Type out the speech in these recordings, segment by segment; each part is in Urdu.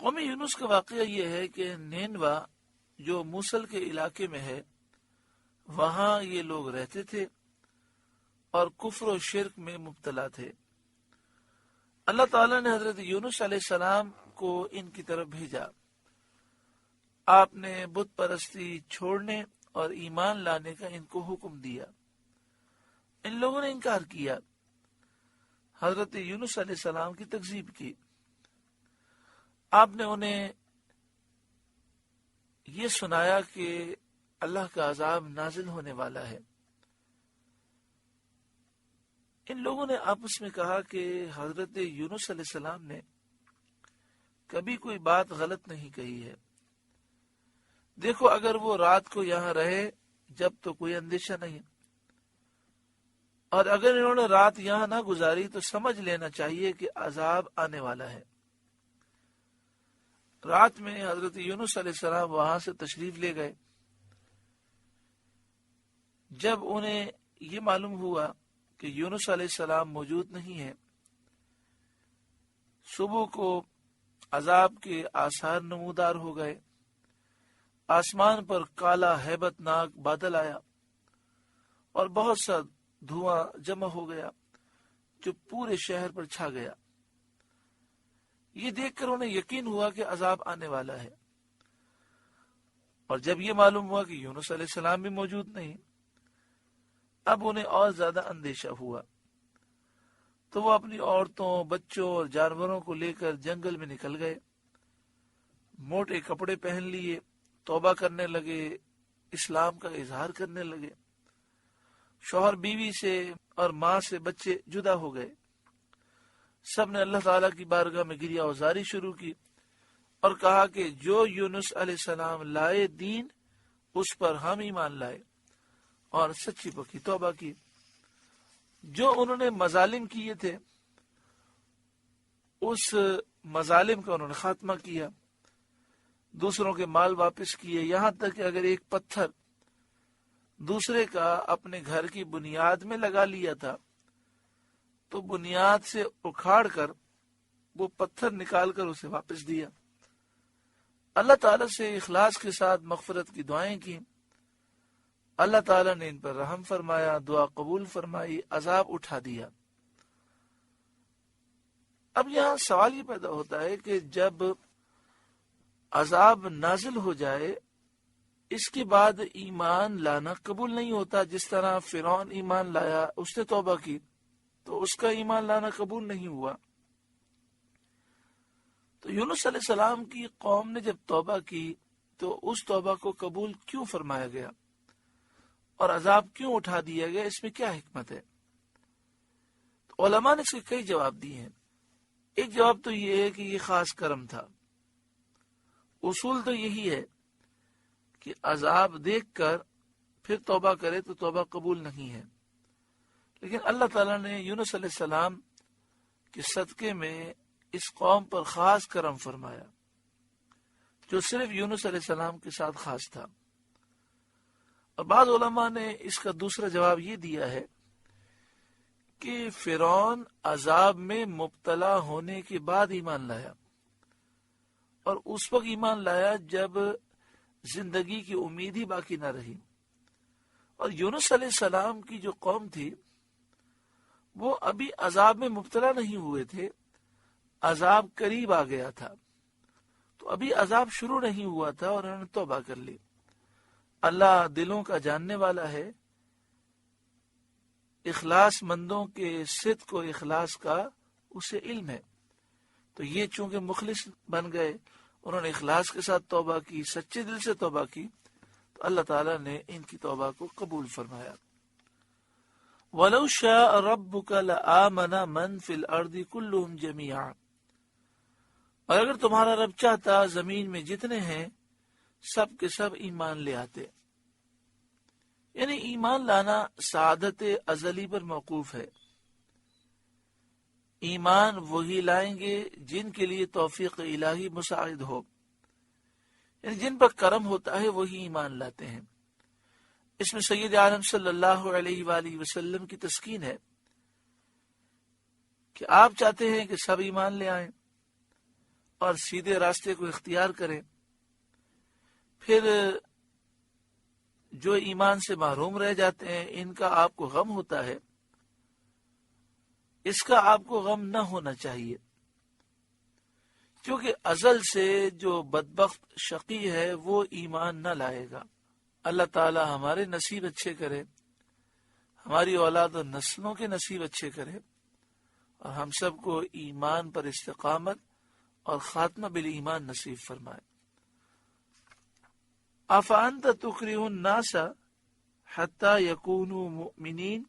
قوم یونس کا واقعہ یہ ہے کہ نینوا جو موصل کے علاقے میں ہے، وہاں یہ لوگ رہتے تھے اور کفر و شرک میں مبتلا تھے۔ اللہ تعالیٰ نے حضرت یونس علیہ السلام کو ان کی طرف بھیجا۔ آپ نے بت پرستی چھوڑنے اور ایمان لانے کا ان کو حکم دیا۔ ان لوگوں نے انکار کیا، حضرت یونس علیہ السلام کی تکذیب کی۔ آپ نے انہیں یہ سنایا کہ اللہ کا عذاب نازل ہونے والا ہے۔ ان لوگوں نے آپس میں کہا کہ حضرت یونس علیہ السلام نے کبھی کوئی بات غلط نہیں کہی ہے۔ دیکھو اگر وہ رات کو یہاں رہے جب تو کوئی اندیشہ نہیں، اور اگر انہوں نے رات یہاں نہ گزاری تو سمجھ لینا چاہیے کہ عذاب آنے والا ہے۔ رات میں حضرت یونس علیہ السلام وہاں سے تشریف لے گئے۔ جب انہیں یہ معلوم ہوا کہ یونس علیہ السلام موجود نہیں ہے، صبح کو عذاب کے آثار نمودار ہو گئے۔ آسمان پر کالا ہیبت ناک بادل آیا اور بہت سا دھواں جمع ہو گیا جو پورے شہر پر چھا گیا۔ یہ دیکھ کر انہیں یقین ہوا کہ عذاب آنے والا ہے، اور جب یہ معلوم ہوا کہ یونس علیہ السلام بھی موجود نہیں، اب انہیں اور زیادہ اندیشہ ہوا۔ تو وہ اپنی عورتوں، بچوں اور جانوروں کو لے کر جنگل میں نکل گئے۔ موٹے کپڑے پہن لیے، توبہ کرنے لگے، اسلام کا اظہار کرنے لگے۔ شوہر بیوی سے اور ماں سے بچے جدا ہو گئے۔ سب نے اللہ تعالیٰ کی بارگاہ میں گریہ وزاری شروع کی اور کہا کہ جو یونس علیہ السلام لائے دین، اس پر ہم ایمان لائے اور سچی پکی توبہ کی۔ جو انہوں نے مظالم کیے تھے، اس مظالم کا انہوں نے خاتمہ کیا، دوسروں کے مال واپس کیے، یہاں تک کہ اگر ایک پتھر دوسرے کا اپنے گھر کی بنیاد میں لگا لیا تھا تو بنیاد سے اکھاڑ کر وہ پتھر نکال کر اسے واپس دیا۔ اللہ تعالیٰ سے اخلاص کے ساتھ مغفرت کی دعائیں کی۔ اللہ تعالیٰ نے ان پر رحم فرمایا، دعا قبول فرمائی، عذاب اٹھا دیا۔ اب یہاں سوال یہ پیدا ہوتا ہے کہ جب عذاب نازل ہو جائے، اس کے بعد ایمان لانا قبول نہیں ہوتا۔ جس طرح فرعون ایمان لایا، اس نے توبہ کی تو اس کا ایمان لانا قبول نہیں ہوا۔ تو یونس علیہ السلام کی قوم نے جب توبہ کی تو اس توبہ کو قبول کیوں فرمایا گیا اور عذاب کیوں اٹھا دیا گیا؟ اس میں کیا حکمت ہے؟ تو علماء نے اس کے کئی جواب دیے ہیں۔ ایک جواب تو یہ ہے کہ یہ خاص کرم تھا۔ اصول تو یہی ہے کہ عذاب دیکھ کر پھر توبہ کرے تو توبہ قبول نہیں ہے، لیکن اللہ تعالیٰ نے یونس علیہ السلام کے صدقے میں اس قوم پر خاص کرم فرمایا جو صرف یونس علیہ السلام کے ساتھ خاص تھا۔ اور بعض علماء نے اس کا دوسرا جواب یہ دیا ہے کہ فرعون عذاب میں مبتلا ہونے کے بعد ایمان لایا، اور اس وقت ایمان لایا جب زندگی کی امید ہی باقی نہ رہی۔ اور یونس علیہ السلام کی جو قوم تھی وہ ابھی عذاب میں مبتلا نہیں ہوئے تھے، عذاب قریب آ گیا تھا، تو ابھی عذاب شروع نہیں ہوا تھا اور انہوں نے توبہ کر لی۔ اللہ دلوں کا جاننے والا ہے، اخلاص مندوں کے صدق و اخلاص کا اسے علم ہے۔ تو یہ چونکہ مخلص بن گئے، انہوں نے اخلاص کے ساتھ توبہ کی، سچے دل سے توبہ کی، تو اللہ تعالیٰ نے ان کی توبہ کو قبول فرمایا۔ وَلَوْ شَاءَ رَبُّكَ لَآمَنَ مَنْ فِي الْأَرْضِ كُلُّهُمْ جَمِيعًا، اور اگر تمہارا رب چاہتا زمین میں جتنے ہیں سب کے سب ایمان لے آتے۔ یعنی ایمان لانا سعادت ازلی پر موقوف ہے۔ ایمان وہی لائیں گے جن کے لیے توفیق الہی مساعد ہو، یعنی جن پر کرم ہوتا ہے وہی ایمان لاتے ہیں۔ اس میں سید عالم صلی اللہ علیہ وآلہ وسلم کی تسکین ہے کہ آپ چاہتے ہیں کہ سب ایمان لے آئیں، اور سیدھے راستے کو اختیار کریں، پھر جو ایمان سے محروم رہ جاتے ہیں ان کا آپ کو غم ہوتا ہے، اس کا آپ کو غم نہ ہونا چاہیے، کیونکہ ازل سے جو بدبخت شقی ہے وہ ایمان نہ لائے گا۔ اللہ تعالی ہمارے نصیب اچھے کرے، ہماری اولاد و نسلوں کے نصیب اچھے کرے، اور ہم سب کو ایمان پر استقامت اور خاتمہ بالایمان نصیب فرمائے۔ افانت تکرہ الناس حتی یکونوا مؤمنین،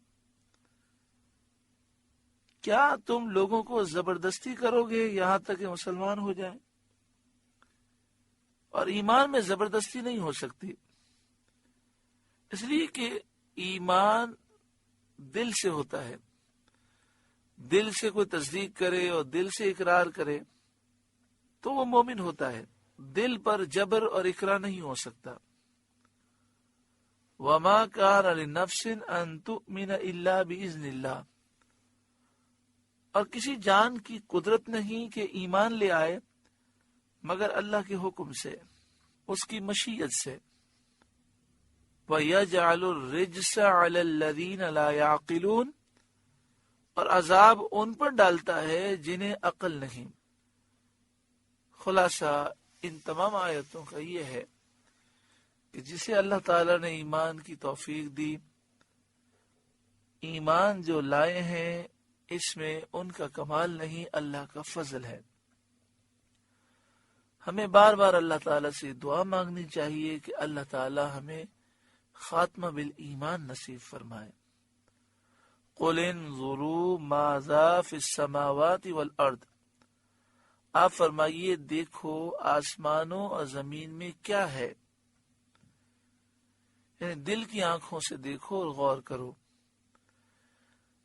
کیا تم لوگوں کو زبردستی کرو گے یہاں تک کہ مسلمان ہو جائیں؟ اور ایمان میں زبردستی نہیں ہو سکتی، اس لیے کہ ایمان دل سے ہوتا ہے، دل سے کوئی تصدیق کرے اور دل سے اقرار کرے تو وہ مومن ہوتا ہے، دل پر جبر اور اقرار نہیں ہو سکتا۔ وما کان لنفس ان تؤمن الا باذن اللہ، اور کسی جان کی قدرت نہیں کہ ایمان لے آئے مگر اللہ کے حکم سے، اس کی مشیت سے۔ وَيَجْعَلُ الرِّجْسَ عَلَى الَّذِينَ لَا يَعْقِلُونَ، اور عذاب ان پر ڈالتا ہے جنہیں عقل نہیں۔ خلاصہ ان تمام آیتوں کا یہ ہے کہ جسے اللہ تعالی نے ایمان کی توفیق دی، ایمان جو لائے ہیں اس میں ان کا کمال نہیں، اللہ کا فضل ہے۔ ہمیں بار بار اللہ تعالیٰ سے دعا مانگنی چاہیے کہ اللہ تعالیٰ ہمیں خاتمہ بالایمان نصیب فرمائے۔ قُلْ انظُرُوا ماذا فی السماوات والارض، آپ فرمائیے دیکھو آسمانوں اور زمین میں کیا ہے، یعنی دل کی آنکھوں سے دیکھو اور غور کرو،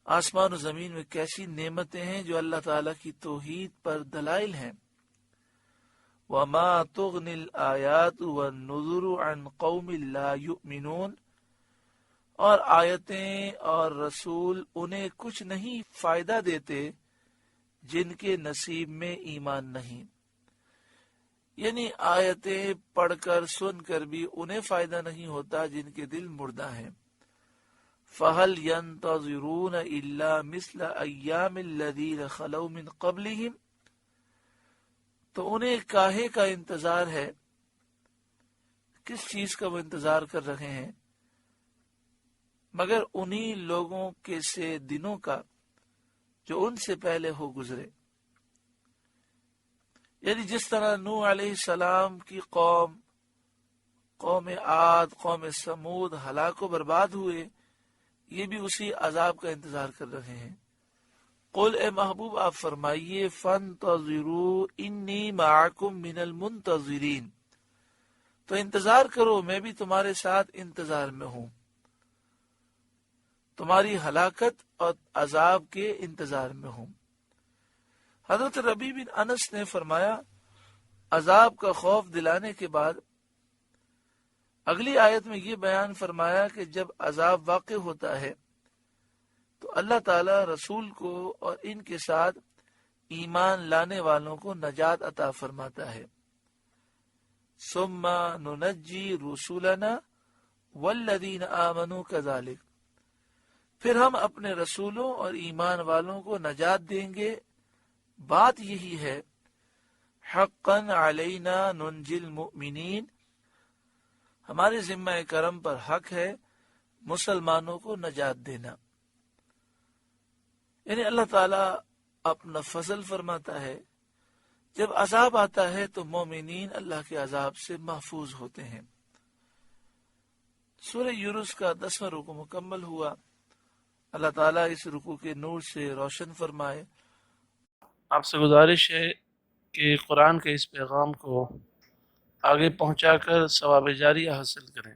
آسمان و زمین میں کیسی نعمتیں ہیں جو اللہ تعالیٰ کی توحید پر دلائل ہیں۔ وَمَا تُغْنِ الْآيَاتُ وَالنُّذُرُ عَنْ قَوْمٍ لَا يُؤْمِنُونَ، اور آیتیں اور رسول انہیں کچھ نہیں فائدہ دیتے جن کے نصیب میں ایمان نہیں، یعنی آیتیں پڑھ کر سن کر بھی انہیں فائدہ نہیں ہوتا جن کے دل مردہ ہیں۔ فَهَلْ يَنْتَظِرُونَ إِلَّا مِثْلَ أَيَّامِ الَّذِينَ خَلَوْا مِنْ قَبْلِهِمْ، تو انہیں کاہے کا انتظار ہے، کس چیز کا وہ انتظار کر رہے ہیں، مگر انہی لوگوں کے سے دنوں کا جو ان سے پہلے ہو گزرے۔ یعنی جس طرح نوح علیہ السلام کی قوم عاد، قوم سمود ہلاک و برباد ہوئے، یہ بھی اسی عذاب کا انتظار کر رہے ہیں۔ قل، اے محبوب آپ فرمائیے، فانتظروا انی معکم من المنتظرین، تو انتظار کرو میں بھی تمہارے ساتھ انتظار میں ہوں، تمہاری ہلاکت اور عذاب کے انتظار میں ہوں۔ حضرت ربیع بن انس نے فرمایا، عذاب کا خوف دلانے کے بعد اگلی آیت میں یہ بیان فرمایا کہ جب عذاب واقع ہوتا ہے تو اللہ تعالی رسول کو اور ان کے ساتھ ایمان لانے والوں کو نجات عطا فرماتا ہے۔ ثم ننجی رسولنا والذین آمنوا کذالک، پھر ہم اپنے رسولوں اور ایمان والوں کو نجات دیں گے، بات یہی ہے۔ حقا علینا ننجی المؤمنین، ہمارے ذمہ کرم پر حق ہے مسلمانوں کو نجات دینا۔ یعنی اللہ تعالیٰ اپنا فضل فرماتا ہے، جب عذاب آتا ہے تو مومنین اللہ کے عذاب سے محفوظ ہوتے ہیں۔ سورہ یونس کا 10واں رکوع مکمل ہوا۔ اللہ تعالیٰ اس رکوع کے نور سے روشن فرمائے۔ آپ سے گزارش ہے کہ قرآن کے اس پیغام کو آگے پہنچا کر ثواب جاریہ حاصل کریں۔